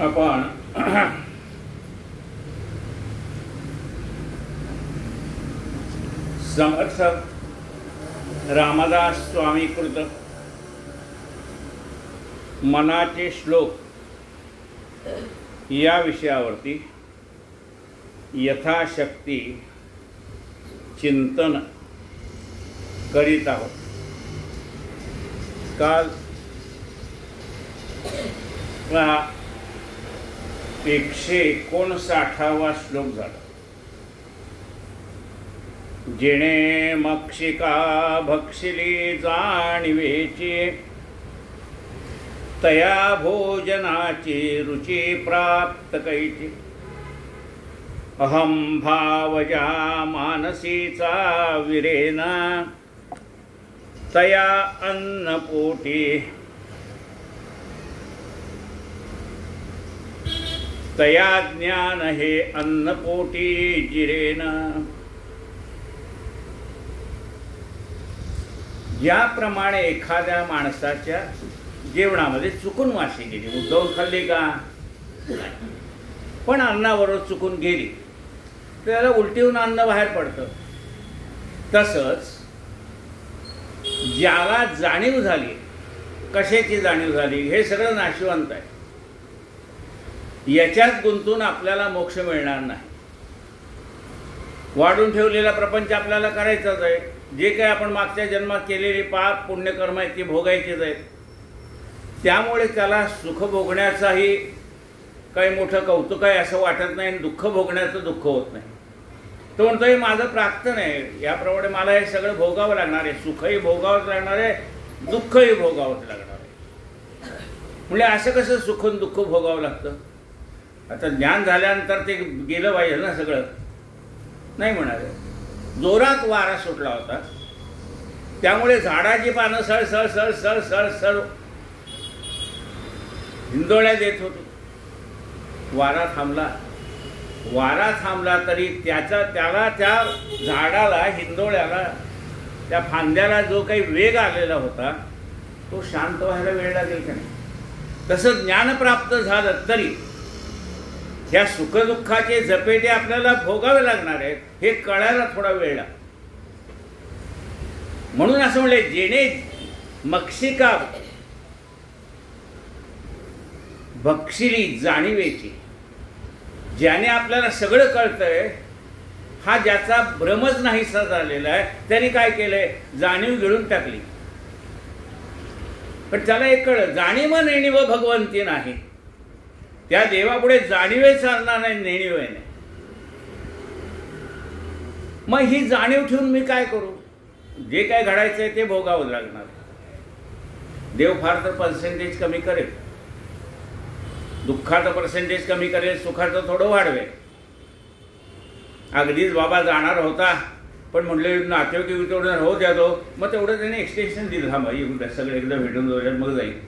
आपण समर्थ रामदास स्वामी कृत मनाचे श्लोक या विषयावरती यथाशक्ती चिंतन करीत आहोत. काल 159वा श्लोक झाला. जेणे मक्षिका भक्षिली जाणिवेची तया भोजनाची रुची प्राप्त कैची. अहम भावजा मानसीचा विरेना तया अन्नपोटी तया ज्ञान हे अन्नपोटी जिरेना. ज्याप्रमाणे एखाद्या माणसाच्या जेवणामध्ये चुकून माशी गेली, मुद्दाम खाल्ली का, पण अन्नाबरोबर चुकून गेली तर त्याला उलटीहून अन्न बाहेर पडतं. तसंच ज्याला जाणीव झाली, कशाची जाणीव झाली, हे सगळं नाशिवंत आहे. याच्यात गुंतून आपल्याला मोक्ष मिळणार नाही. वाढून ठेवलेला प्रपंच आपल्याला करायचाच आहे. जे काही आपण मागच्या जन्मात केलेली पाप पुण्यकर्म आहेत ती भोगायचीच आहेत. त्यामुळे त्याला सुख भोगण्याचाही काही मोठं कौतुक आहे असं वाटत नाही, दुःख भोगण्याचं दुःख होत नाही. तो म्हणतो हे माझं प्राप्त नाही, याप्रमाणे मला हे सगळं भोगावं लागणार आहे. सुखही भोगावंच लागणार आहे, दुःखही भोगावंच लागणार आहे. म्हणजे असं कसं सुख दुःख भोगावं लागतं? आता ज्ञान झाल्यानंतर ते गेलं पाहिजे ना सगळं, नाही म्हणाले. जोरात वारा सुटला होता, त्यामुळे झाडाची पानं सळ सळ सळ सळ सळ सळ हिंदोळ्या देत होती. वारा थांबला तरी त्याला त्या झाडाला, हिंदोळ्याला, त्या फांद्याला जो काही वेग आलेला होता तो शांत व्हायला वेळ लागेल का नाही? तसं ज्ञान प्राप्त झालं तरी ह्या सुखदुःखाचे झपेटे आपल्याला भोगावे लागणार आहेत, हे कळायला थोडा वेळ लागतो. म्हणून असं म्हणले जेणे मक्षिका भक्षिली जाणीवेची. ज्याने आपल्याला सगळं कळतंय, हा ज्याचा भ्रमच नाहीसा झालेला आहे, त्याने काय केलंय, जाणीव गिळून टाकली. पण त्याला एक कळलं, जाणीव नेणीव भगवंती नाही. त्या देवापुढे जाणीवे चालणार नाही, नेणीवे नाही. मग ही जाणीव ठेवून मी काय करू? जे काय घडायचंय ते भोगावं लागणार. देव फार तर पर्सेंटेज कमी करेल, दुःखाचं पर्सेंटेज कमी करेल, सुखाचं थोडं वाढवेल. अगदीच बाबा जाणार होता, पण म्हटले नातेवाईक तेवढं हो द्या तो, मग तेवढं त्याने एक्सटेन्शन दिलं. हा भाई सगळं एकदा भेटून जाऊयात मग जाईल.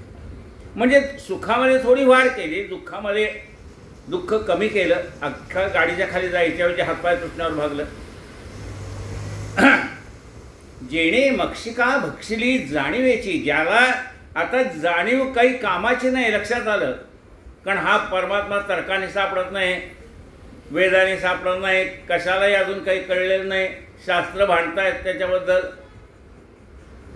म्हणजे सुखामध्ये थोडी वाढ केली, दुःखामध्ये दुःख कमी केलं. अख्खा गाडीच्या खाली जायच्या वेळी हातपाय तुटण्यावर भागलं. जेणे मक्षिका भक्षिली जाणीवेची. ज्याला आता जाणीव काही कामाची नाही, लक्षात आलं. कारण हा परमात्मा तर्काने सापडत नाही, वेदाने सापडत नाही, कशालाही अजून काही कळलेलं नाही. शास्त्र भांडतायत त्याच्याबद्दल.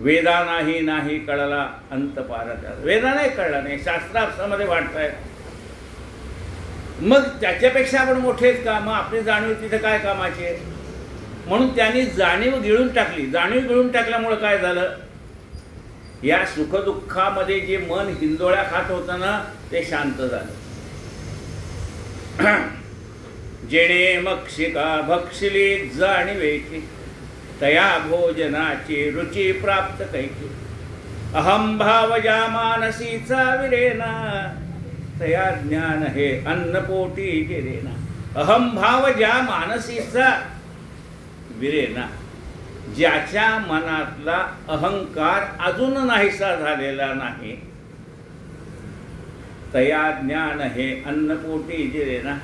वेदा नाही कळला अंत पारत्या. वेदा नाही कळला नाही, शास्त्रार्थामध्ये भांडतायत. मग त्याच्यापेक्षा आपण मोठे का? मग आपली जाणीव तिथे काय कामाची आहे? म्हणून त्यांनी जाणीव गिळून टाकली. जाणीव गिळून टाकल्यामुळं काय झालं, या सुखदुःखामध्ये जे मन हिंदोळ्या खात होतं ना, ते शांत झालं. जेणे मक्षिका भक्षिली जाणीवेची तया भोजनाची रुची प्राप्त कैची. अहम भावजा मानसीचा विरेना तया ज्ञान हे अन्नपोटी जिरेना. अहम भावजा मानसीचा विरेना. ज्याच्या मनातला अहंकार अजून नाहीसा झालेला नाही, तया ज्ञान हे अन्नपोटी जिरेना.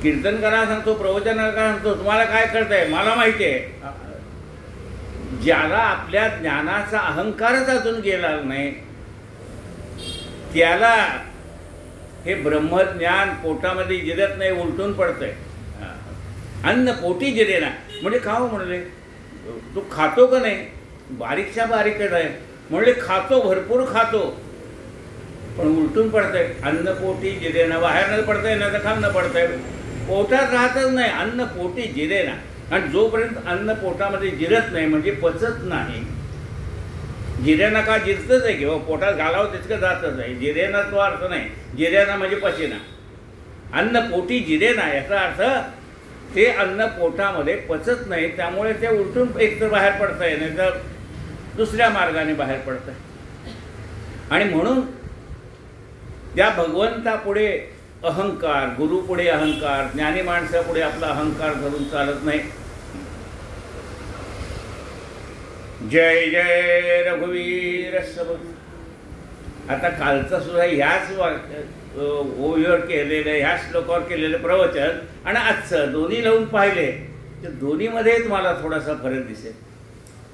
कीर्तन करा सांगतो, प्रवचन करा सांगतो, तुम्हाला काय कळतंय? मला माहिती आहे. ज्याला आपल्या ज्ञानाचा अहंकारच अजून गेला नाही, त्याला हे ब्रह्मज्ञान पोटामध्ये जिरत नाही, उलटून पडतंय. अन्न पोटी जिरेना म्हणजे खाऊ म्हणले, तू खातो का नाही? बारीकच्या बारीकच आहे म्हणले, खातो, भरपूर खातो, पण उलटून पडतंय. अन्न पोटी जिरेना, बाहेर न पडतंय ना तर खाणं पडतंय, पोटात राहतच नाही. अन्न पोटी जिरेना, आणि जोपर्यंत अन्न पोटामध्ये जिरत नाही म्हणजे पचत नाही. जिरेना का जिरतच आहे किंवा पोटात घालावं तितकं जातच आहे. जिरेना तो अर्थ नाही, जिरेना म्हणजे पचेना. अन्न पोटी जिरेना याचा अर्थ ते अन्न पोटामध्ये पचत नाही, त्यामुळे ते उलटून एकतर बाहेर पडत आहे, नाही तर दुसऱ्या मार्गाने बाहेर पडत आहे. आणि म्हणून त्या भगवंतापुढे अहंकार, गुरुपुढे अहंकार, ज्ञानी माणसापुढे आपला अहंकार धरून चालत नाही. जय जय रघुवीर समर्थ. आता कालचा सुद्धा ह्याच ओवीवर केलेलं, ह्या श्लोकावर केलेलं प्रवचन आणि आजचं दोन्ही लावून पाहिले तर दोन्हीमध्येच मला थोडासा फरक दिसेल.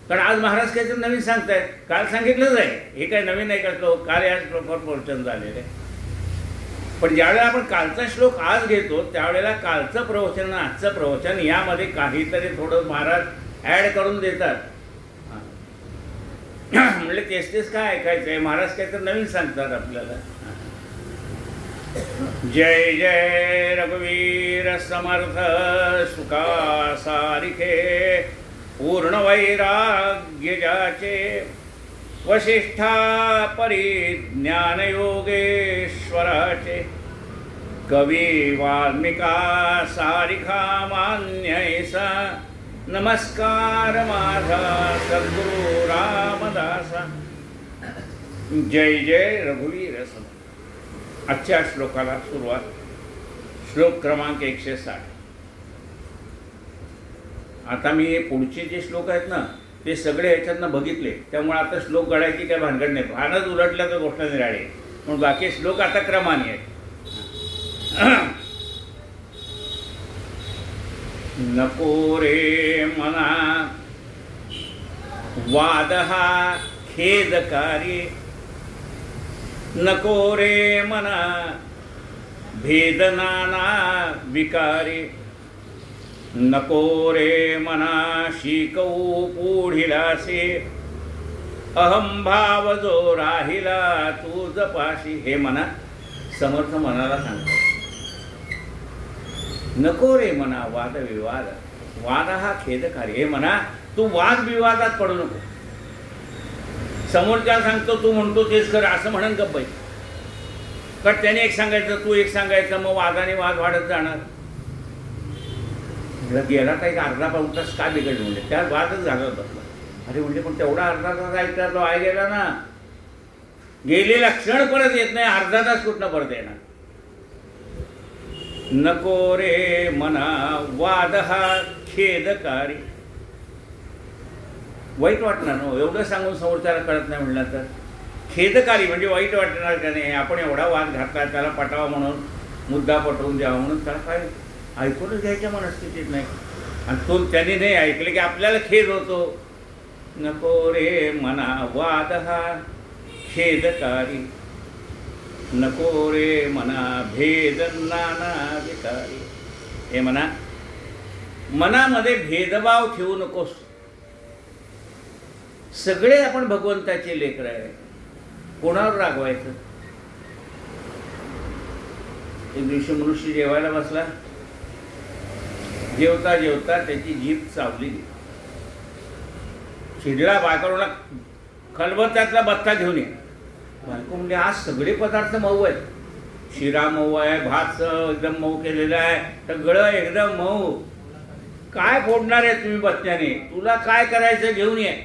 कारण आज महाराज काहीतरी नवीन सांगतायत, काल सांगितलंच आहे, हे काही नवीन नाही का श्लोक, काल या श्लोकावर प्रवचन झालेलं आहे. पण ज्यावेळेला आपण कालचा श्लोक आज घेतो त्यावेळेला कालचं प्रवचन आणि आजचं प्रवचन यामध्ये काहीतरी थोडं महाराज ॲड करून देतात. म्हणले तेच तेच काय ऐकायचं आहे, महाराज काहीतरी नवीन सांगतात आपल्याला. जय जय रघुवीर समर्थ सुखा सारिखे, पूर्ण वैराग्य जाचे, वशिष्ठा परिज्ञान योगेश्वराचे, कवी वाल्मिका सारिखा मान्यैसा, नमस्कार माझा सद्गुरु रामदासा. जय जय रघुवीर समर्थ. आजच्या श्लोकाला सुरुवात, श्लोक क्रमांक 160. आता मी पुढचे जे श्लोक आहेत ना ते सगळे ह्याच्यातनं बघितले, त्यामुळे आता श्लोक गळायची काय भानगड नाही. भानच उलटल्या तर गोष्ट निराळी, पण बाकी श्लोक आता क्रमाने आहेत. नको रे मना वाद हा खेदकारी, नको रे मना भेदनाना विकारी, नको रे मना शिकवू पुढिलासे, अहंभाव जो राहिला तू जपाशी. हे मना समर्थ मनाला सांगतो, नको रे मना वाद विवाद, वाद हा खेदकारी. हे मना तू वाद विवादात पडू नको. समोरच्या सांगतो तू म्हणतो तेच खरं असं म्हणून गप्प आहे. कारण त्याने एक सांगायचं तू एक सांगायचं, मग वादाने वाद वाढत जाणार. गेला काही अर्धा पाऊण तास का बिघडलं म्हणजे त्या वादच झाला होता. अरे म्हणजे पण तेवढा अर्धा तास ऐकता तो आहे गेला ना, गेलेला क्षण परत येत नाही, अर्धा तास कुठनं परत येणार. नको रे मना वाद हा खेदकारी. वाईट वाटणार ना एवढं सांगून समोरच्याला कळत नाही म्हणलं तर. खेदकारी म्हणजे वाईट वाटणार का नाही. आपण एवढा वाद घातला, त्याला पटावा म्हणून, मुद्दा पटवून द्यावा म्हणून, त्याला काय ऐकूनच घ्यायच्या मनस्थितीत नाही. आणि तो त्यांनी नाही ऐकले की आपल्याला खेद होतो. नको रे मना वाद हा खेदकारी, नको रे मना भेद नाना विकारी. हे म्हणा मनामध्ये भेदभाव ठेवू नकोस. सगळे आपण भगवंताचे लेकर आहे, कोणावर रागवायचं. एक दिवशी मनुष्य जेवायला बसला, जेवता जेवता त्याची जीभ चावली. चिडला, बायकोला खलबत्त्यातला बत्ता घेऊन ये. बायको म्हणजे आज सगळे पदार्थ मऊ आहेत, शिरा मऊ आहे, भात एकदम मऊ केलेला आहे, सगळं एकदम मऊ, काय फोडणार आहे तुम्ही बत्त्याने, तुला काय करायचं घेऊन ये.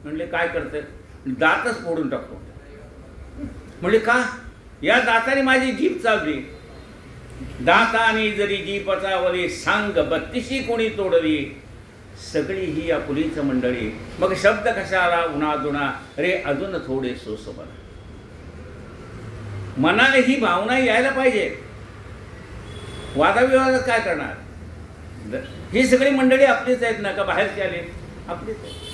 म्हणले काय करते, दातच फोडून टाकतो. म्हणले का, या दाताने माझी जीभ चावली. दाताने जरी जीभ चावली, सांग बत्तीशी कोणी तोडली, सगळी ही आपुलीच मंडळी. मग शब्द कशाला उन्हा दुना, रे अजून थोडे सोस मला. मनाने ही भावना यायला पाहिजे. वादाविवादात काय करणार. ही सगळी मंडळी आपलीच आहेत ना, का बाहेरची आली, आपलीच आहेत.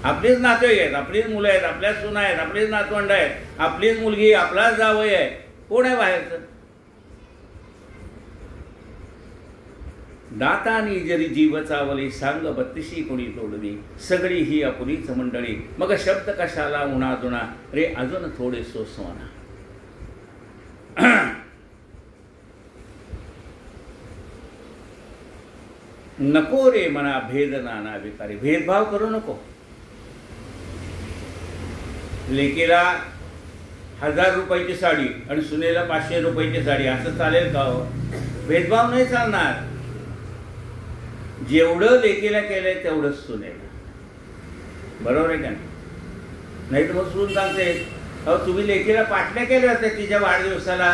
आपलीच नातेवाईक आहेत, आपलीच मुलं आहेत, आपल्याच सुना आहेत, आपलीच नातवंड आहेत, आपलीच मुलगी, आपलाच जावई आहे. कोण आहे बाहेरचं. दातानी जरी जीव चावली सांग बत्तीशी कोणी तोडली सगळी ही अपुरीच मंडळी मग शब्द कशाला उणा दुणा रे अजून थोडे सोसवाना. नको रे मना भेद नाना विकारी. भेदभाव करू नको. लेकीला 1000 रुपयाची साडी आणि सुनेला 500 रुपयाची साडी असं चालेल का हो? भेदभाव नाही चालणार. जेवढं लेकीला केलंय तेवढंच सुनेला. बरोबर आहे का नाही? तर मग सून सांगते अहो तुम्ही लेकीला पाटण्या केल्या होत्या तिच्या वाढदिवसाला,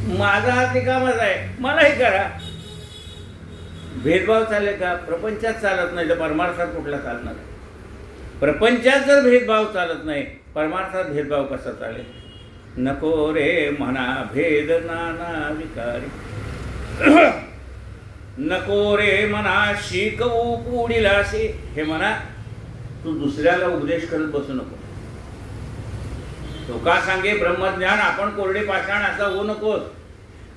माझा हात कामच आहे मलाही करा. भेदभाव चालेल का? प्रपंचात चालत नाही तर परमार्थात कुठला चालणार? प्रपंचात जर भेदभाव चालत नाही परमार्थात भेदभाव कसा चालेल? नको रे म्हणा भेद नाना विकारी. नको रे म्हणा शिकवू पुढील असे. हे म्हणा तू दुसऱ्याला उपदेश करत बसू नको. तो का सांगे ब्रह्मज्ञान आपण कोरडे पाषाण असा होऊ नकोस.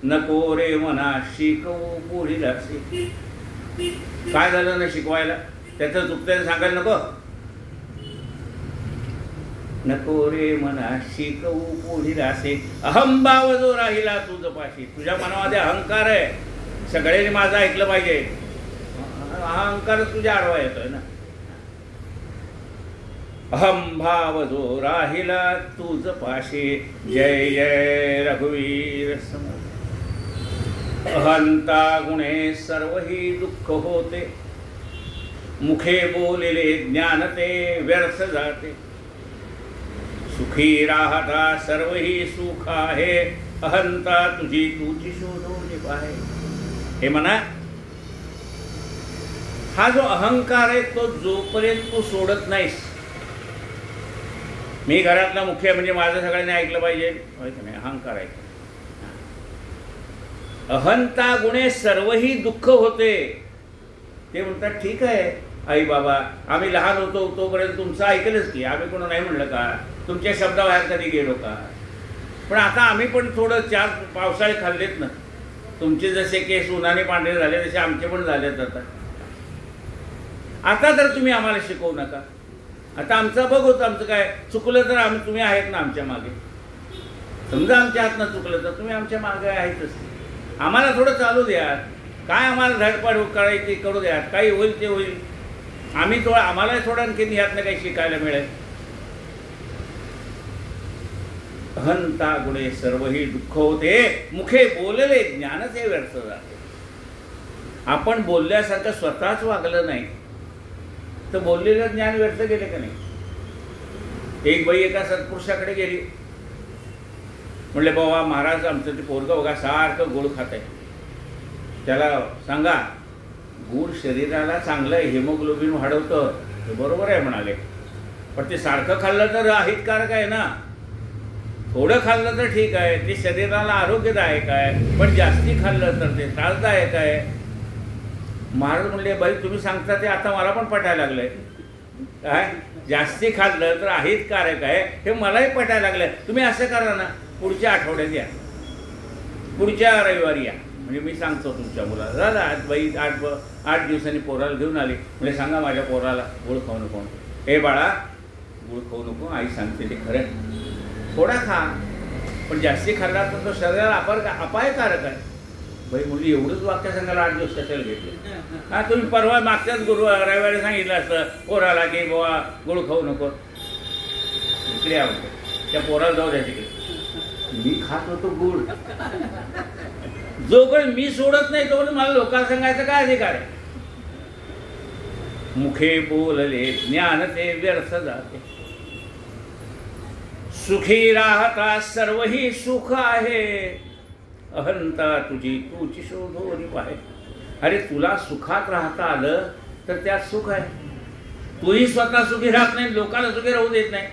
नको रे म्हणा शिकवू पुढील असे. काय झालं ना शिकवायला? त्याचं चुकतं सांगायला नको. नको रे मना शिकवू पुढील असे. अहंभाव जो राहिला तुझ पाशी. तुझ्या मनामध्ये अहंकार आहे, सगळ्यांनी माझं ऐकलं पाहिजे. अहंकार तुझ्या आडवा येतोय ना. अहंभाव जो राहिला तुझ पाशी. जय जय रघुवीर समर्थ. अहंता गुणे सर्व ही दुःख होते मुखे बोलिले ज्ञान ते व्यर्थ जाते. सुखी राहता सर्व ही सुख आहे अहंता तुझी तुझी शोधून पाहे. हे म्हणा हा जो अहंकार आहे तो जोपर्यंत तू सोडत नाहीस. मी घरातला मुख्य म्हणजे माझं सगळ्यांनी ऐकलं पाहिजे नाही, अहंकार आहे. अहंता गुणे सर्वही दुःख होते. ते म्हणतात ठीक आहे आई बाबा आम्ही लहान होतो तोपर्यंत तुमचं ऐकलंच की, आम्ही कोण नाही म्हणलं का, तुमच्या शब्दाबाहेर कधी गेलो का. पण आता आम्ही पण थोडं 4 पावसाळे खाल्लेत ना. तुमचे जसे केस उन्हाने पांढरे झाले तसे आमचे पण झालेत. आता तर तुम्ही आम्हाला शिकवू नका. आता आमचं बघूच, आमचं काय चुकलं तर आम्ही तुम्ही आहेत ना आमच्या मागे. समजा आमच्या हातनं चुकलं तर तुम्ही आमच्या मागे आहेतच. आम्हाला थोडं चालू द्या. काय आम्हाला धडपड करायची करू द्या. काही होईल ते होईल. आम्ही थोडं आम्हाला थोडं आणखी यातनं काही शिकायला मिळेल. अहंता गुणे सर्वही दुःख होते मुखे बोलले ज्ञानच व्यर्थ जाते. आपण बोलल्यासारखं स्वतःच वागलं नाही तर बोललेलं ज्ञान व्यर्थ गेले का नाही. एक बाई एका सत्पुरुषाकडे गेली. म्हणले बाबा महाराज आमचं ते पोरगं बघा सारखं गोड खात आहे. त्याला सांगा गुळ शरीराला चांगलं हिमोग्लोबिन वाढवतं. ते बरोबर आहे म्हणाले, पण ते सारखं खाल्लं तर अहितकारक आहे ना. थोडं खाल्लं तर ठीक आहे, ते शरीराला आरोग्यदायक आहे, पण जास्ती खाल्लं तर ते त्रासदायक आहे. महाराज म्हणले बाई तुम्ही सांगता ते आता मला पण पटायला लागलंय. काय जास्ती खाल्लं तर अहितकारक आहे हे मलाही पटायला लागलंय. तुम्ही असं करा ना पुढच्या आठवड्यात या, पुढच्या रविवारी या, म्हणजे मी सांगतो तुमच्या मुलाला. झालं आज बाई 8 दिवसांनी पोराला घेऊन आली. म्हणजे सांगा माझ्या पोराला गुळ खाऊ नको. हे बाळा गुळ खाऊ नको, आई सांगते ते खरं. थोडा खा पण जास्ती खाल्ला तर तो शरीराला अपायकारक आहे. बाई मुली एवढंच वाक्य सांगायला 8 दिवस कशाला घेतले. हा तुम्ही परवा मागच्याच रविवारी सांगितलं असतं पोराला की बाबा गुळ खाऊ नको. इकडे आवडतं त्या पोराला जाऊ द्या तिकडे. मी खात होतो गुळ. जोपर्यंत मी सोडत नाही तोपर्यंत मला लोकांना सांगायचं काय अधिकार आहे. मुखे बोलले ज्ञान ते व्यर्थ जाते. सुखी राहता सर्व ही सुख आहे अहंता तुझी तूची शोधोनी पाहे. अरे तुला सुखात राहता आलं तर त्यात सुख आहे. तूही स्वतः सुखी राहत नाही, लोकांना सुखी राहू देत नाही.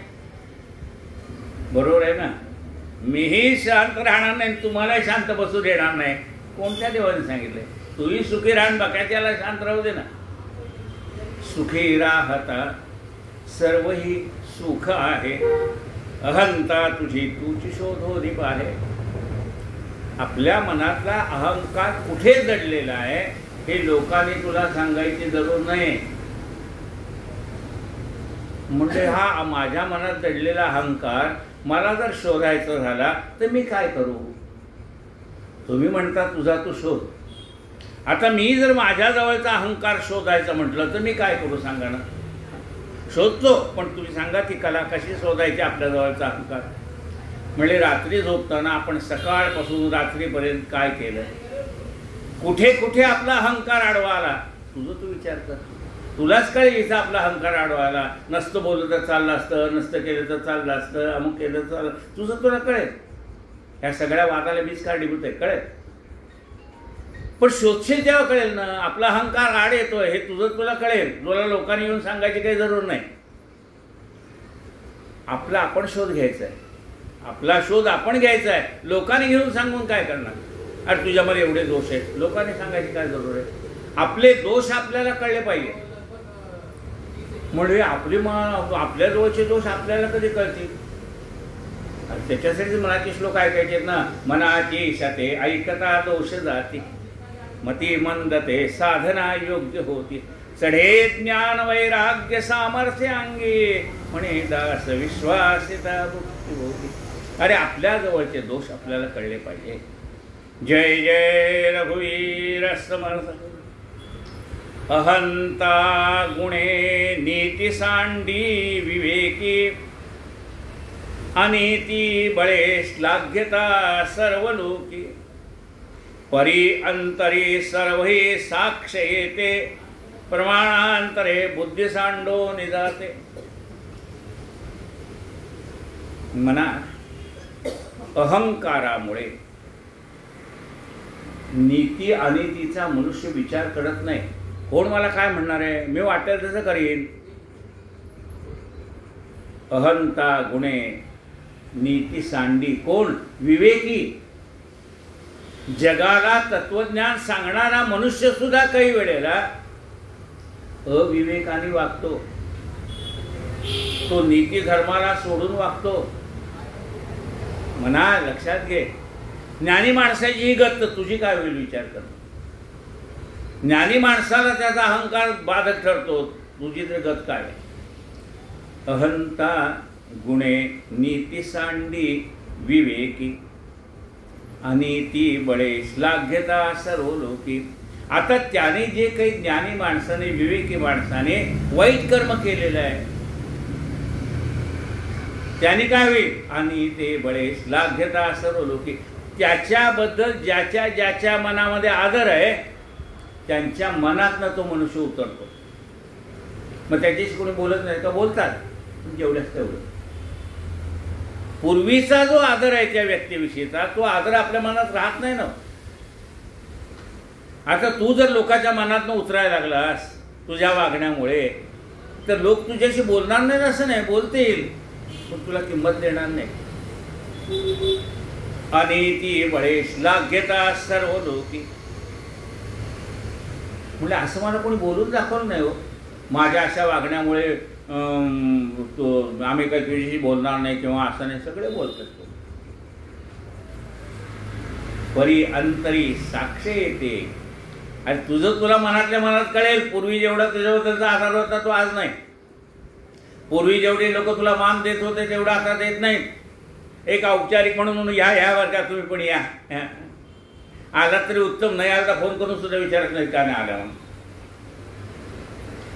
बरोबर आहे ना. मीही शांत राहणार नाही, तुम्हाला शांत बसू देणार नाही. कोणत्या देवाने सांगितलंय? तूही सुखी राहून बघायच्याला शांत राहू दे ना. सुखी राहता सर्व ही सुख आहे अहंता तुझी तूची शोधोनी पाहे. आपल्या मनातला अहंकार कुठे दडलेला आहे हे लोकांनी तुला सांगायची जरूर नाही. म्हणजे हा माझ्या मनात दडलेला अहंकार मला जर शोधायचा झाला तर मी काय करू? तुम्ही म्हणता तुझा तू शोध. आता मी जर माझ्या जवळचा अहंकार शोधायचा म्हटलं तर मी काय करू सांगा ना? शोधतो, पण तुम्ही सांगा ती कला कशी शोधायची आपल्या जवळचा अहंकार? म्हणजे रात्री झोपताना आपण सकाळपासून रात्रीपर्यंत काय केलं, कुठे कुठे आपला अहंकार आडवा आला, तुझं तू विचार कर. तुलाच कळेल इथं आपला अहंकार आडवा आला. नसतं बोललं तर चाललं असतं, नसतं केलं तर चाललं असतं, अमुक केलं तर चाललं, तुझं तुला कळेल. ह्या सगळ्या वादाला मीच कारणीभूत आहे, कळेल. पण शोधशील तेव्हा कळेल ना आपला अहंकार आड येतोय हे तुझं तुला कळेल. तुला लोकांनी येऊन सांगायची काही जरूर नाही. आपला आपण शोध घ्यायचा आहे, आपला शोध आपण घ्यायचा आहे. लोकांनी घेऊन सांगून काय करणार? अरे तुझ्यामध्ये एवढे दोष आहेत, लोकांनी सांगायची काय जरूर आहे? आपले दोष आपल्याला कळले पाहिजे. म्हणजे आपल्या जवळचे दोष आपल्याला कधी कळतील? त्याच्यासाठी मनाचे श्लोक ऐकायचे ना. मनाची शते ऐकता दोष जाती, मती मंदते साधना योग्य होती, चढे ज्ञान वैराग्य सामर्थ्य अंगी, म्हणे दास विश्वासिता भक्ती होती. अरे आपल्या जवळचे दोष आपल्याला कळले पाहिजे. जय जय रघुवीर समर्थ. अहंता गुणे नीती सांडी विवेकी, अनीती बळे श्लाघ्यता सर्व लोकी, परी अंतरी सर्वही साक्ष येते, प्रमाणांतरे बुद्धी सांडो निजाते. मना अहंकारामुळे नीती अनितीचा मनुष्य विचार करत नाही. कोण मला काय म्हणणार आहे, मी वाटेल तसं करीन. अहंता गुणे नीती सांडी, कोण? विवेकी. जगाला तत्वज्ञान सांगणारा मनुष्य सुद्धा काही वेळेला अविवेकाने वागतो. तो नीती धर्माला सोडून वागतो. म्हणा लक्षात घे, ज्ञानी माणसाची ही गत तर तुझी काय होईल विचार कर. ज्ञानी माणसाला त्याचा अहंकार बाधक ठरतो, तुझी तर गत काय? अहंता गुणे नीती सांडी विवेकी, अनीती बळे श्लाघ्यता सर्व लोकी. आता त्याने जे काही ज्ञानी माणसाने विवेकी माणसाने वाईट कर्म केलेलं आहे त्याने काय होईल? अनीती बळे श्लाघ्यता सर्व लोकी. त्याच्याबद्दल ज्याच्या ज्याच्या मनामध्ये आदर आहे त्यांच्या मनातनं तो मनुष्य उतरतो. मग त्याच्याशी कोणी बोलत नाही का? बोलतात, जेवढ्याच तेवढं. पूर्वीचा जो आदर आहे त्या व्यक्तीविषयीचा तो आदर आपल्या मनात राहत नाही ना. आता तू जर लोकांच्या मनातनं उतरायला लागलास तुझ्या वागण्यामुळे तर लोक तुझ्याशी बोलणार नाही असं नाही, बोलतील पण तुला किंमत देणार नाही. अनीती बळे श्लाघ्यता सर्व लोकी. म्हणजे असं मला कोणी बोलून दाखवलं नाही हो, माझ्या अशा वागण्यामुळे तो आम्ही काही तुझ्याशी बोलणार नाही किंवा असं नाही. सगळे बोलतात. परी अंतरी साक्ष येते. आणि तुझं तुला मनातल्या मनात कळेल. पूर्वी जेवढा तुझ्याबद्दलचा आधार होता तो आज नाही. पूर्वी जेवढे लोक तुला मान देत होते तेवढा आता देत नाहीत. एक औपचारिक म्हणून ह्या वर्गात तुम्ही पण या, आला तरी उत्तम, नाही आला तर फोन करून सुद्धा विचारत नाही का नाही आला.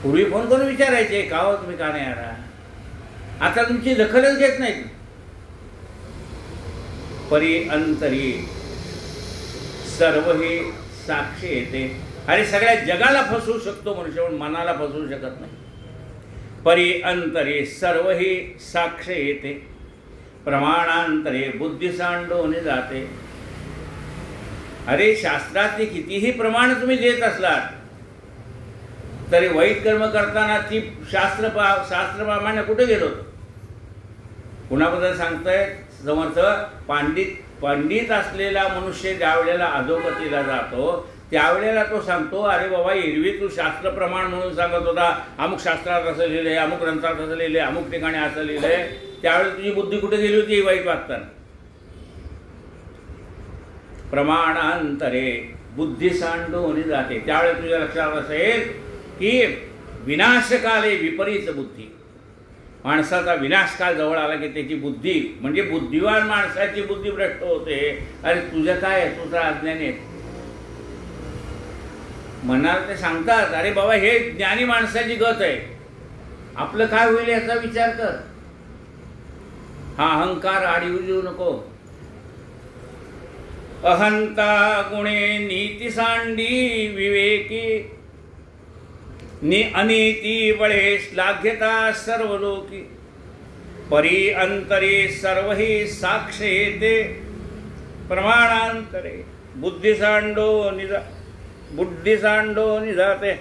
पूर्वी फोन करून विचारायचे का हो तुम्ही का नाही आला. आता तुमची दखलच घेत नाहीत. परी अंतरी सर्व ही साक्ष येते. अरे सगळ्या जगाला फसवू शकतो मनुष्य पण मनाला फसवू शकत नाही. परी अंतरे सर्व ही साक्ष येते, प्रमाणांतरे बुद्धी सांडून जाते. अरे शास्त्रातली कितीही प्रमाण तुम्ही देत असलात तरी वाईट कर्म करताना ती शास्त्रप्रमाणे कुठे गेलो? कुणाबद्दल सांगताय समर्थ? पंडित असलेला मनुष्य ज्या वेळेला अधोगतीला जातो त्यावेळेला तो सांगतो, अरे बाबा एरवी तू शास्त्रप्रमाण म्हणून सांगत होता, अमुक शास्त्रात असं लिहिलंय, अमुक ग्रंथात असं लिहिलंय, अमुक ठिकाणी असं लिहिलंय, त्यावेळेला तुझी बुद्धी कुठे गेली होती वाईट वागताना? प्रमाणांतरे बुद्धी सांडून जाते. त्यावेळेस तुझ्या लक्षात असेल की विनाशकाले विपरीत बुद्धी. माणसाचा विनाशकाल जवळ आला की त्याची बुद्धी म्हणजे बुद्धिवान माणसाची बुद्धी भ्रष्ट होते. अरे तुझं काय आहे, तुझं अज्ञान आहे. मनाला ते सांगतात अरे बाबा हे ज्ञानी माणसाची गत आहे, आपलं काय होईल याचा विचार कर. हा अहंकार आडी येऊ नको. अहंता गुणे नीती सांडी विवेकी अनीती बळे श्लाघ्यता सर्व लोकी. परी अंतरे सर्व ही साक्ष येते प्रमाणांतरे बुद्धी सांडो निजाते.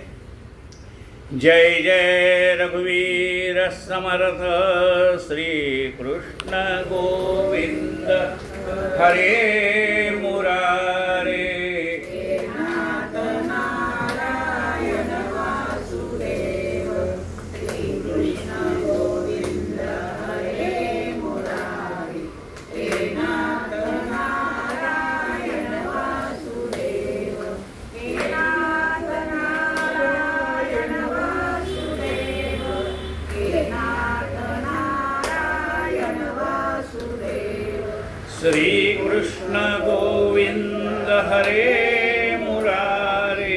जय जय रघुवीर समर्थ श्री कृष्ण गोविंद हरे मुरारे. श्री कृष्ण गोविंद हरे मुरारे.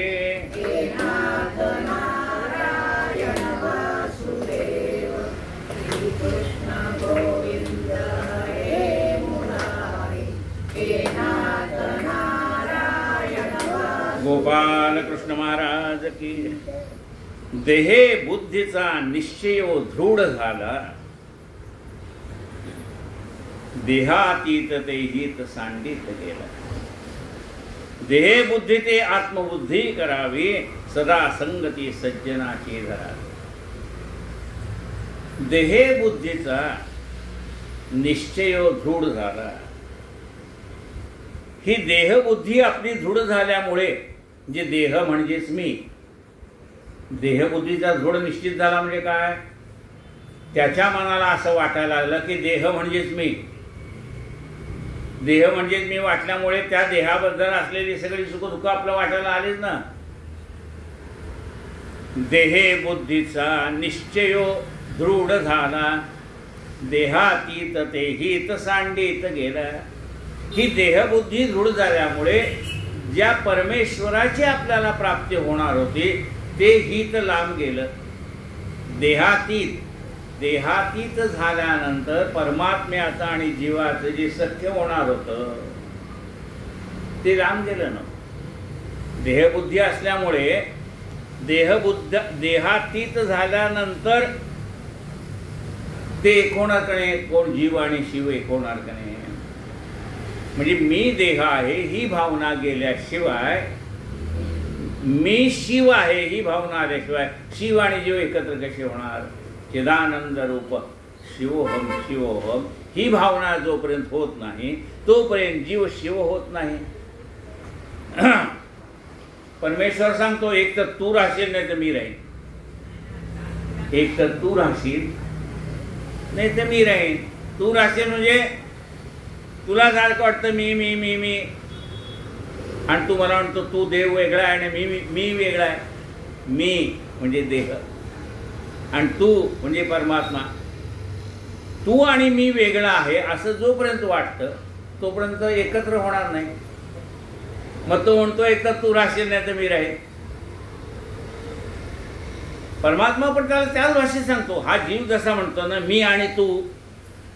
गोपाल कृष्ण महाराज की. देहे बुद्धीचा निश्चय दृढ झाला, देहातीत ते हित सांडित गेला. देहे बुद्धी ते आत्मबुद्धी करावी, सदा संगती सज्जनाची धरावी. देहे बुद्धीचा निश्चय दृढ झाला. ही देहबुद्धी आपली दृढ झाल्यामुळे, जे देह म्हणजेच मी, देहबुद्धीचा दृढ निश्चित झाला म्हणजे काय, त्याच्या मनाला असं वाटायला लागलं की देह म्हणजेच मी. देह म्हणजेच मी वाटल्यामुळे त्या देहाबद्दल असलेली सगळी सुखदुःख आपलं वाटायला आलीच ना. देहे बुद्धीचा निश्चय दृढ झाला, देहातीत ते हित सांडित गेला. ही देहबुद्धी दृढ झाल्यामुळे ज्या परमेश्वराची आपल्याला प्राप्ती होणार होती ते हित लांब गेलं. देहातीत झाल्यानंतर परमात्म्याचं आणि जीवाचं जे सत्य होणार होतं ते लांब गेलं ना. देहबुद्धी असल्यामुळे देहातीत झाल्यानंतर ते कोणाकडे, कोण जीव आणि शिव कोणाकडे. म्हणजे मी देह आहे ही भावना गेल्याशिवाय, मी शिव आहे ही भावना आल्याशिवाय शिव आणि जीव एकत्र कसे होणार. चिदानंद रूप शिवोहम शिवोहम ही भावना जोपर्यंत होत नाही तोपर्यंत जीव शिव होत नाही. परमेश्वर सांगतो एक तर तू राहशील नाही तर मी राहीन, एक तर तू राहशील नाही तर मी राहीन. तू राहशील म्हणजे तुला सारखं वाटतं मी मी मी मी, आणि तू मला म्हणतो तू देव वेगळा आहे आणि मी वेगळा आहे. मी म्हणजे देह आणि तू म्हणजे परमात्मा. तू आणि मी वेगळा आहे असं जोपर्यंत वाटतं तोपर्यंत एकत्र होणार नाही. मग तो म्हणतो एक तर तू राहशील नाही तर मी राहील. परमात्मा पण त्याच भाषेत सांगतो. हा जीव जसा म्हणतो ना मी आणि तू,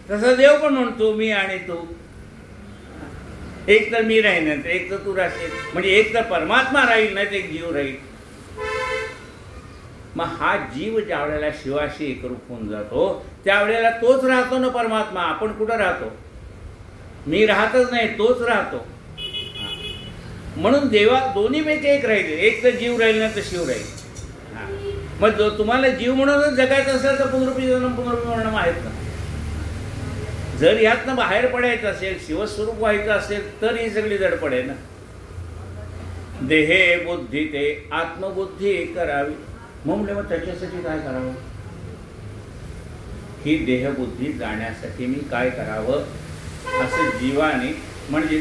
तसा देव पण म्हणतो मी आणि तू. एक तर मी राहील नाही तर एक तर तू राहशील. म्हणजे एक तर परमात्मा राहील नाही तर एक जीव राहील. मग हा जीव ज्या वेळेला शिवाशी एकरूप होऊन जातो त्यावेळेला तोच राहतो ना परमात्मा. आपण कुठं राहतो? मी राहतच नाही, तोच राहतो. म्हणून देवा दोन्हीपैकी एक राहील. एक तर जीव राहील नाही तर शिव राहील. मग तुम्हाला जीव म्हणूनच जगायचं असेल तर पुनरुपी जन्म पुनरुपी मरण आहेत ना. जर यातनं बाहेर पडायचं असेल, शिवस्वरूप व्हायचं असेल तर ही सगळी धडपड आहे ना. देहे बुद्धी ते आत्मबुद्धी करावी. मग त्याच्यासाठी काय करावं? ही देहबुद्धी जाण्यासाठी मी काय करावं असं जीवाने, म्हणजे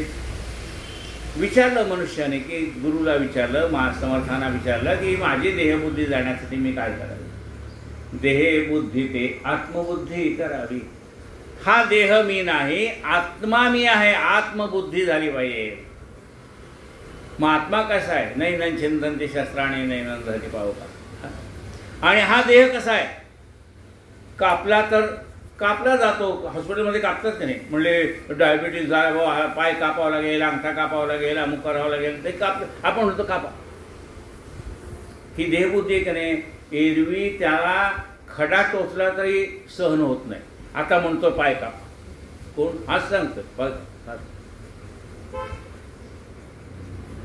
विचारलं मनुष्याने, की गुरुला विचारलं, महासमर्थांना विचारलं की माझी देहबुद्धी जाण्यासाठी मी काय करावे. देहबुद्धी ते आत्मबुद्धी करावी. हा देह मी नाही, आत्मा मी आहे. आत्मबुद्धी झाली पाहिजे. मग आत्मा कसा आहे? नैनं चिंतन्ति शस्त्राणी नैनं दहति पावका. आणि हा देह कसा आहे? कापला तर कापला जातो. हॉस्पिटलमध्ये कापतात की नाही, म्हणले डायबिटीज झाला, पाय कापावा लागेल, अंगठा कापावा लागेल, अमुक करावं लागेल, ते आपण म्हणतो कापा. ही देहबुद्धी आहे की नाही, एरवी त्याला खडा टोचला तरी सहन होत नाही. आता म्हणतो पाय कापा. कोण? हाच सांगतो.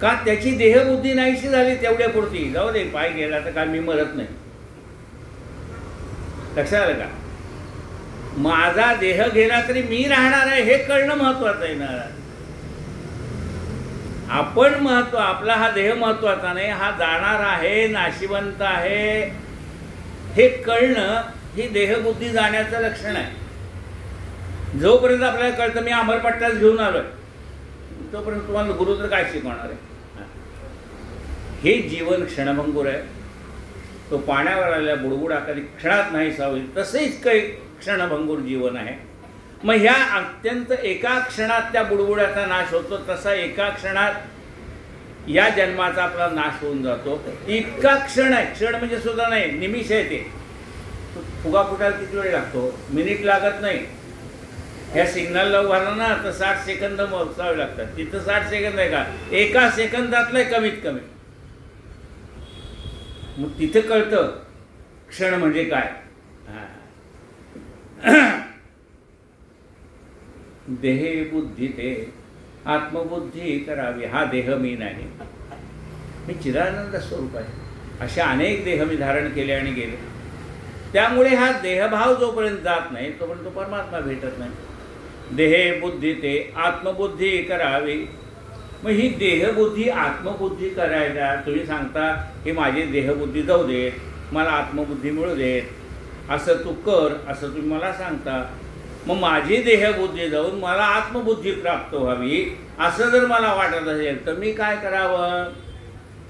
का? त्याची देहबुद्धी नाहीशी झाली तेवढ्या पुरती. जाऊ दे, पाय गेला तर काय मी मरत नाही. लक्षात आलं का? माझा देह गेला तरी मी राहणार आहे हे कळणं महत्वाचं आहे ना. आपण महत्व, आपला हा देह महत्वाचा नाही, हा जाणार आहे, नाशिवंत आहे हे कळणं ही देहबुद्धी जाण्याचं लक्षण आहे. जोपर्यंत आपल्याला कळतं मी अमरपट्टाच घेऊन आलोय, तोपर्यंत तुम्हाला गुरु तर काय शिकवणार आहे? हे जीवन क्षणभंगूर आहे. तो पाण्यावर आलेल्या बुडबुडाखाली क्षणात नाही सावली, तसेच काही क्षणभंगूर जीवन आहे. मग ह्या अत्यंत एका क्षणात त्या बुडबुड्याचा नाश होतो, तसा एका क्षणात या जन्माचा आपला नाश होऊन जातो. इतका क्षण आहे. क्षण म्हणजे सुद्धा नाही, निमिष आहे. ते फुगा फुटायला किती वेळ लागतो? मिनिट लागत नाही. ह्या सिग्नलला उभारलं ना तर 60 सेकंद मोजावे लागतात. तिथं 60 सेकंद आहे का? एका सेकंदातलं कमीत कमी. मग तिथे कळतं क्षण म्हणजे काय. देहे बुद्धी ते आत्मबुद्धी करावी. हा देह मी नाही, मी चिदानंद स्वरूप आहे. अशा अनेक देह मी धारण केले आणि गेले. त्यामुळे हा देहभाव जोपर्यंत जात नाही तोपर्यंत तो परमात्मा भेटत नाही. देहे बुद्धी ते आत्मबुद्धी करावी. मग ही देहबुद्धी आत्मबुद्धी करायला तुम्ही सांगता की माझी देहबुद्धी जाऊ दे, मला आत्मबुद्धी मिळू देत, असं तू कर, असं तुम्ही मला सांगता. मग माझी देहबुद्धी जाऊन मला आत्मबुद्धी प्राप्त व्हावी असं जर मला वाटत असेल तर मी काय करावं?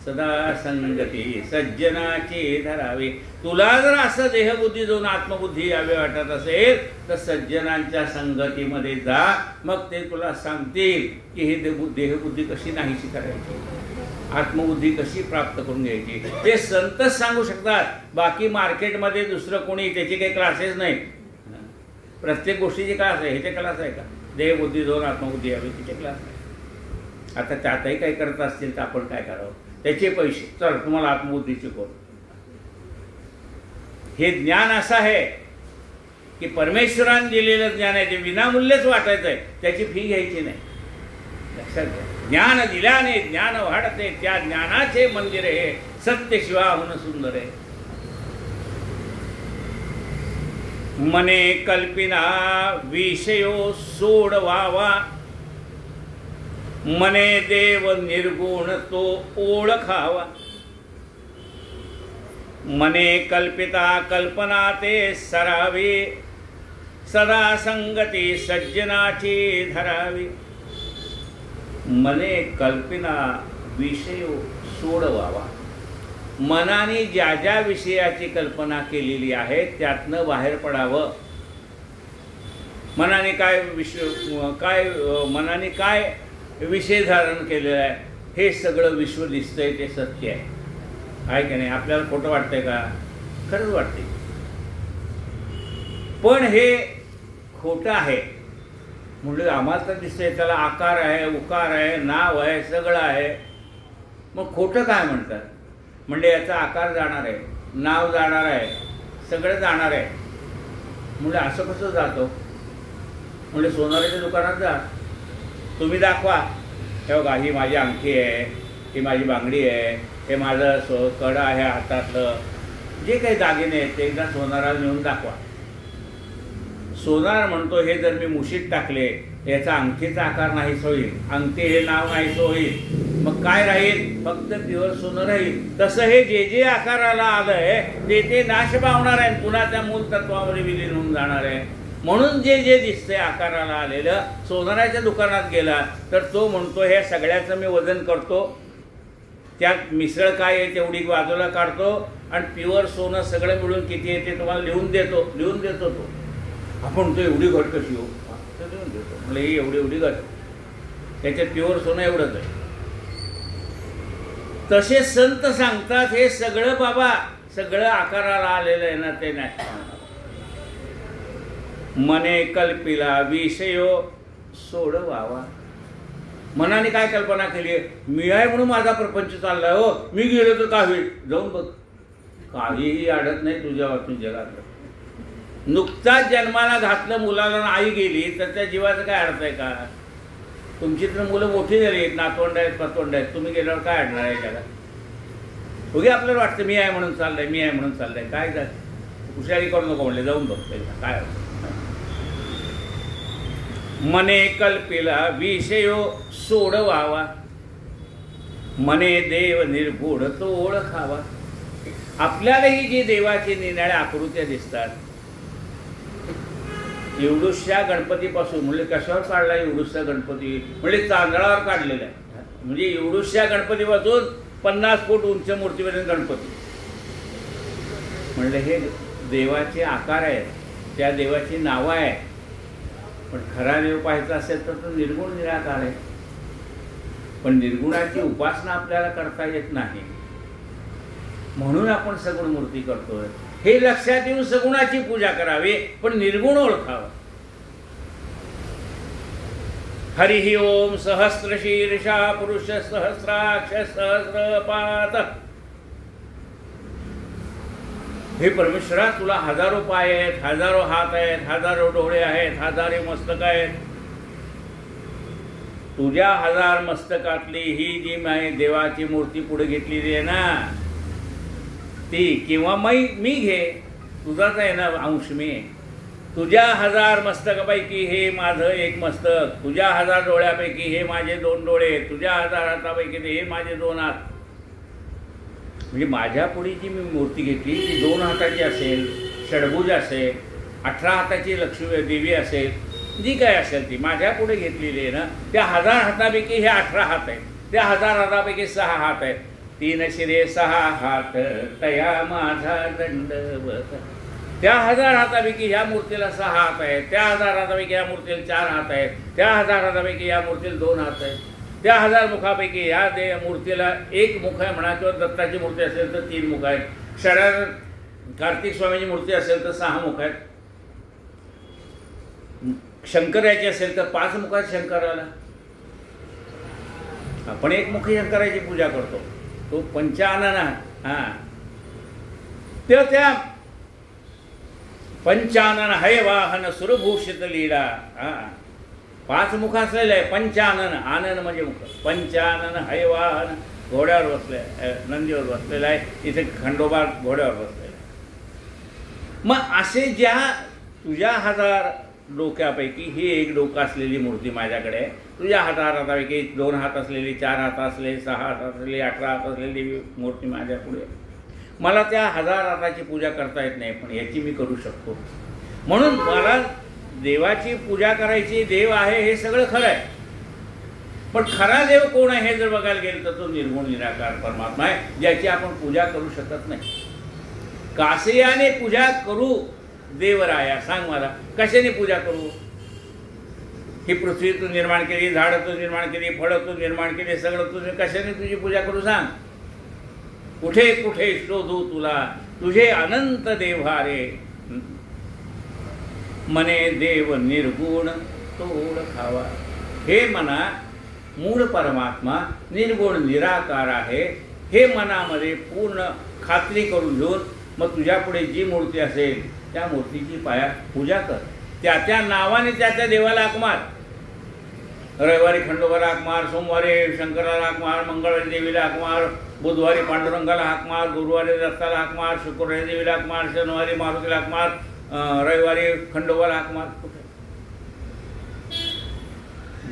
सदा संगती सज्जनाची धरावी. तुला जर असं देहबुद्धी जाऊन आत्मबुद्धी यावी वाटत असेल तर सज्जनांच्या संगतीमध्ये जा. मग ते तुला सांगतील की हे देहबुद्धी कशी नाहीशी करायची, आत्मबुद्धी कशी प्राप्त करून घ्यायची. ते संतच सांगू शकतात. बाकी मार्केटमध्ये दुसरं कोणी त्याचे काही क्लासेस नाही. प्रत्येक गोष्टीचे क्लास आहे. ह्याचे क्लास आहे का? देहबुद्धी जाऊन आत्मबुद्धी यावी तिचे क्लास आहे. आता त्यातही काही करत असतील तर आपण काय करावं? त्याचे पैसे, चल तुम्हाला आत्मबुद्धी शिकव. हे ज्ञान असं आहे की परमेश्वराने दिलेलं ज्ञान आहे, ते विनामूल्यच वाटायचं आहे, त्याची फी घ्यायची नाही. लक्षात घ्या. ज्ञान दिल्याने ज्ञान वाढते, त्या ज्ञानाचे मंदिर हे सत्य शिवाहून सुंदर आहे. मने कल्पिना विषयो सोडवावा, मने देव निर्गुण तो ओळखावा. मने कल्पिता कल्पना ते सरावी, सदा संगती सज्जनाची धरावी. मने कल्पना विषयो सोडवावा. मनाने ज्या ज्या विषयाची कल्पना केलेली आहे त्यातनं बाहेर पडावं. मनाने काय विषय धारण केलेला आहे हे सगळं विश्व दिसतंय, ते सत्य आहे की नाही? आपल्याला खोटं वाटतंय का? खरंच वाटते. पण हे खोटं आहे म्हणजे आम्हाला तर दिसतंय, त्याला आकार आहे, उकार आहे, नाव आहे, सगळं आहे. मग खोटं काय म्हणतात? म्हणजे याचा आकार जाणार आहे, नाव जाणार आहे, सगळं जाणार आहे. म्हणजे असं कसं जातो? म्हणजे सोनाराच्या दुकानात जा, तुम्ही दाखवा, हे बघा ही माझी अंगठी आहे, ही माझी बांगडी आहे, हे माझं कड आहे हातातलं, जे काही दागिने आहेत ते एकदा सोनाराला नेऊन दाखवा. सोनार म्हणतो हे जर मी मुशीत टाकले याचा अंगठीचा आकार नाहीच होईल, अंगठी हे नाव नाहीच होईल, मग काय राहील? फक्त प्युअर सोनं राहील. तसं हे जे जे आकाराला आलंय ते नाश पावणार आहे, पुन्हा त्या मूल तत्वामध्ये विलीन होऊन जाणार आहे. म्हणून जे जे दिसतंय आकाराला आलेलं, सोनाराच्या दुकानात गेला तर तो म्हणतो हे सगळ्याचं मी वजन करतो, त्यात मिसळ काय आहे तेवढी बाजूला काढतो आणि प्युअर सोनं सगळं मिळून किती आहे ते तुम्हाला लिहून देतो तो. आपण तो एवढी घट कशी हो लिहून देतो, म्हणजे ही एवढी घट, त्याच्यात प्युअर सोनं एवढंच आहे. तसे संत सांगतात हे सगळं बाबा, सगळं आकाराला आलेलं आहे ना ते नाही. मने कल्पिला विषयो सोडवावा. मनाने काय कल्पना केली आहे, मी आहे म्हणून माझा प्रपंच चाललाय, हो मी गेलो तर काय होईल, जाऊन बघ, काहीही अडत नाही तुझ्या वाचून जगात. नुकताच जन्माला घातलं मुलाला आई गेली तर त्या जीवाचं काय अर्थ आहे का? तुमची तर मुलं मोठी झाली आहेत, नातवंड आहेत, तुम्ही गेल्यावर काय अडणार आहे जगात? उगी आपल्याला वाटतं मी आहे म्हणून चाललंय, काय झालं, हुशारी करू नको म्हणले, जाऊन बघ काय. मने कल्पिला विषयो सोडवावा, मने देव निर्गुण तो ओळखावा. आपल्यालाही जी देवाची निराळ्या आकृत्या दिसतात, एवढूशा गणपतीपासून, म्हणजे कशावर काढला एवढूशा गणपती, म्हणजे तांदळावर काढलेला आहे, म्हणजे एवढूशा गणपतीपासून 50 फूट उंच मूर्तीपर्यंत गणपती, म्हणजे हे देवाचे आकार आहेत, त्या देवाची नावं आहेत. पण खरा देव पाहायचा असेल तर तो निर्गुण निराकार आहे. पण निर्गुणाची उपासना आपल्याला करता येत नाही, म्हणून आपण सगुण मूर्ती करतोय. हे लक्षात येऊन सगुणाची पूजा करावी, पण निर्गुण ओळखावं. हरिः ओम सहस्रशीर्षा पुरुष सहस्राक्ष सहस्रपात. हे परमेश्वरा, तुला हजारो पाय आहेत, हजारो हात आहेत, हजारो डोळे आहेत, हजारो मस्तक आहेत. तुझ्या 1000 मस्तकातली ही जी देवाची मूर्ती पुढे घेतलेली आहे ना ती, किंवा मी घे, तुझाच आहे ना अंश मी. तुझ्या 1000 मस्तकापैकी हे माझं एक मस्तक, तुझ्या 1000 डोळ्यापैकी हे माझे 2 डोळे, तुझ्या 1000 हातापैकी हे माझे 2 हात. म्हणजे माझ्या पुढे जी मी मूर्ती घेतली ती 2 हाताची असेल, षडभुज असेल, 18 हाताची लक्ष्मी देवी असेल, जी काय असेल ती माझ्या पुढे घेतलेली आहे ना, त्या 1000 हातापैकी हे 18 हात आहेत, त्या 1000 हातापैकी 6 हात आहेत. 3 शिरे 6 हात तया माझा दंडवत. त्या 1000 हातापैकी ह्या मूर्तीला 6 हात आहेत, त्या 1000 हातापैकी या मूर्तीला 4 हात आहेत, त्या 1000 हातापैकी या मूर्तीला 2 हात आहेत, त्या 1000 मुखापैकी या मूर्तीला 1 मुख आहे म्हणा, किंवा दत्ताची मूर्ती असेल तर 3 मुख आहेत, षडार कार्तिक स्वामीची मूर्ती असेल तर 6 मुख आहेत, शंकराची असेल तर 5 मुख आहेत शंकराला. आपण 1 मुखी शंकराची पूजा करतो, तो पंचानन. त्या पंचानन हय वाहन सुरभूषित लीला. 5 मुख असलेलं आहे पंचानन. आनन म्हणजे मुख. पंचानन हय वाहन, घोड्यावर बसले, नंदीवर बसलेला आहे. इथे खंडोबा घोड्यावर बसलेला आहे. मग असे ज्या तुझ्या 1000 डोक्यापैकी ही 1 डोकं असलेली मूर्ती माझ्याकडे, तुझ्या 1000 हातापैकी 2 हात असलेली, 4 हात असलेली, 6 हात असलेली, 18 हात असलेली मूर्ती माझ्या पुढे. मला त्या 1000 हाताची पूजा करता येत नाही, पण याची मी करू शकतो. म्हणून मला देवाची पूजा करायची, देव आहे हे सगळं खरं आहे, पण खरा देव कोण आहे हे जर बघायला गेलं तर तो निर्गुण निराकार परमात्मा आहे, ज्याची आपण पूजा करू शकत नाही. कासयाने पूजा करू देवराया, सांग मला कशाने पूजा करू? ही पृथ्वी तू निर्माण केली, झाडं तू निर्माण केली, फळं तू निर्माण केली, सगळं तुझे, कशाने तुझी पूजा करू सांग? कुठे कुठे शोधू तुला, तुझे अनंत देव्हारे. मने देव निर्गुण तो ओळखावा. हे मना, मूळ परमात्मा निर्गुण निराकार आहे हे मनामध्ये पूर्ण खात्री करून घेऊन मग तुझ्या पुढे जी मूर्ती असेल त्या मूर्तीची पूजा कर. त्या नावाने त्या देवाला हाक मार. रविवारी खंडोबाला हाक मार, सोमवारी शंकराला हाक मार, मंगळवारी देवीला हाक मार, बुधवारी पांडुरंगाला हाक मार, गुरुवारी दत्ताला हाक मार, शुक्रवारी देवीला हाक मार, शनिवारी मारुतीला हाक मार, रविवारी खंडोबाला हाक मार. कुठे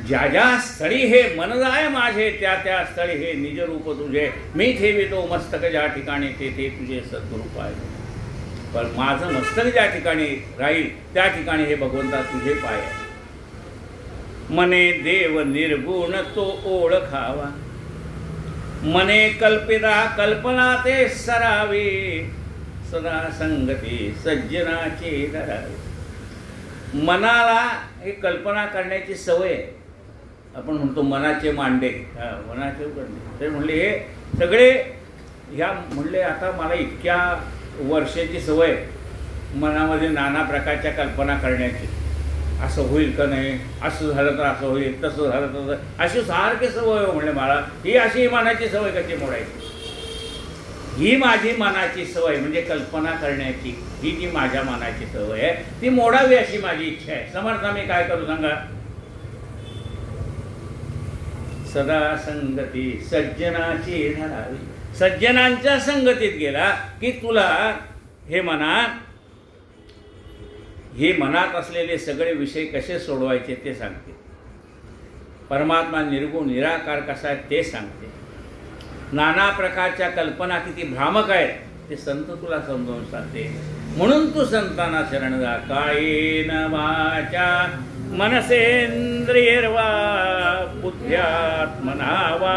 ज्या ज्या स्थळी हे मन जाय माझे, त्या स्थळी हे निज रूप तुझे. मी ठेवितो मस्तक ज्या ठिकाणी, ते तुझे सद्गुरूप आहे. पण माझं मस्तक ज्या ठिकाणी राहील त्या ठिकाणी हे भगवंता तुझे पाय आहे. मने देव निर्गुण तो ओळखावा, मने कल्पिता कल्पना ते सरावी, सदा संगती सज्जनाची धरावी. मनाला हे कल्पना करण्याची सवय आहे. आपण म्हणतो मनाचे मांडे, मनाचे उघडणे. ते म्हणले हे सगळे ह्या म्हणले आता मला इतक्या वर्षाची सवय मनामध्ये नाना प्रकारच्या कल्पना करण्याची. असं होईल का नाही, असं झालं तर असं होईल, तसं झालं तर अशी सारखी सवय हो म्हणले मला. ही अशी मनाची सवय कशी मोडायची? ही माझी मनाची सवय म्हणजे कल्पना करण्याची, ही जी माझ्या मनाची सवय आहे ती मोडावी अशी माझी इच्छा आहे. समर्थ मी काय करू सांगा? सदा संगती सज्जनाची धरावी. सज्जनांच्या संगतीत गेला की तुला हे मनात असलेले सगळे विषय कसे सोडवायचे ते सांगते. परमात्मा निर्गुण निराकार कसा आहे ते सांगते. नाना प्रकारच्या कल्पना किती भ्रामक आहेत ते संत तुला समजावून सांगते. म्हणून तू संतांना शरण जा. कायेन वाचा मनसेंद्रियर्वा बुद्ध्यात्मना वा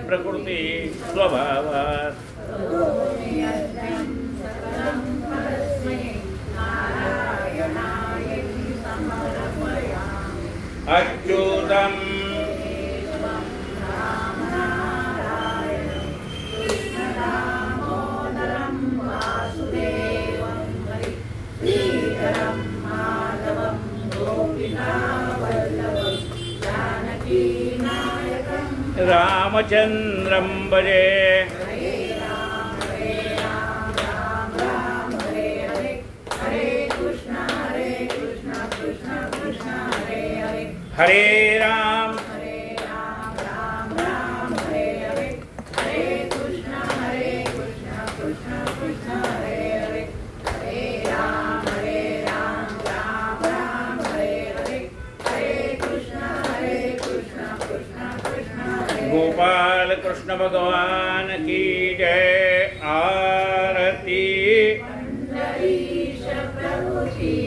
प्रकृती स्वभावात् अच्युतम् रामचंद्रं भजे. हरे राम गोपाल कृष्ण भगवान की जय. आरती प्रभुची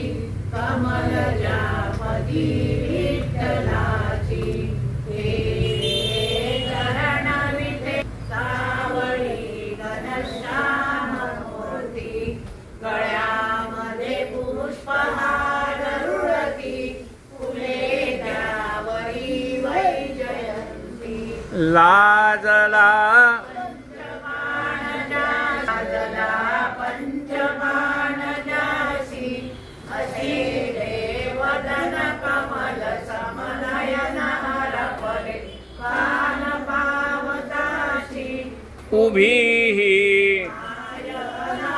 कमल जापदी विठ्ठलाची. चरण विठे सावळी घनश्याम मूर्ती. गळ्यामध्ये पुष्पहार रुळती. फुले त्यावरी वैजयंती. लाजला पंचबाण जासी. अशी देवदन कमल समनयन हरपले. कान पावताशी उभी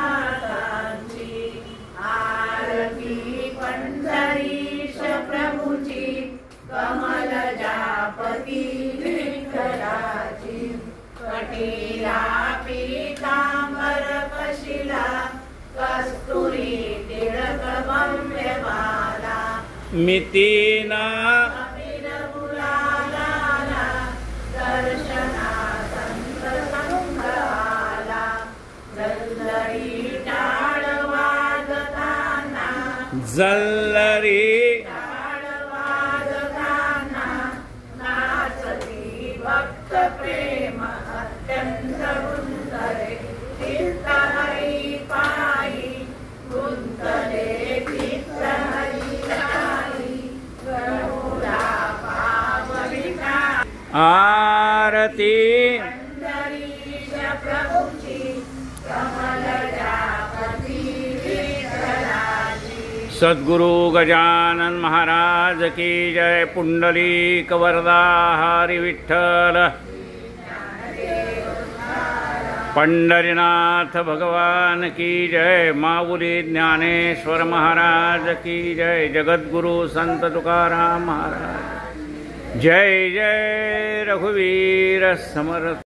नाथांची. आरती पंढरीश प्रभुची कमल जापती विठ्ठलाची. कटीला पीतांबर कशिला. कस्तुरी टिळक भव्य बाला. मितीना कपिल गुलाला. दर्शना संत संघ आला. जल्लरी टाळ वाजताना. जल्लरी टाळ वाजताना. नाचती भक्त प्रेम अत्यंत सुंदरे. चित्त हरी पायी गुंतले. चित्त हरी पायी गरुडा पावविता. आरती पंढरीश प्रभुची कमल जापती विठ्ठलाची. सद्गुरु गजानन महाराज की जय. पुंडलीक वरदा हरी विठ्ठल. पंढरीनाथ भगवान की जय. माऊली ज्ञानेश्वर महाराज की जय. जगद्गुरु संत तुकाराम महाराज जय. जय रघुवीर समर्थ.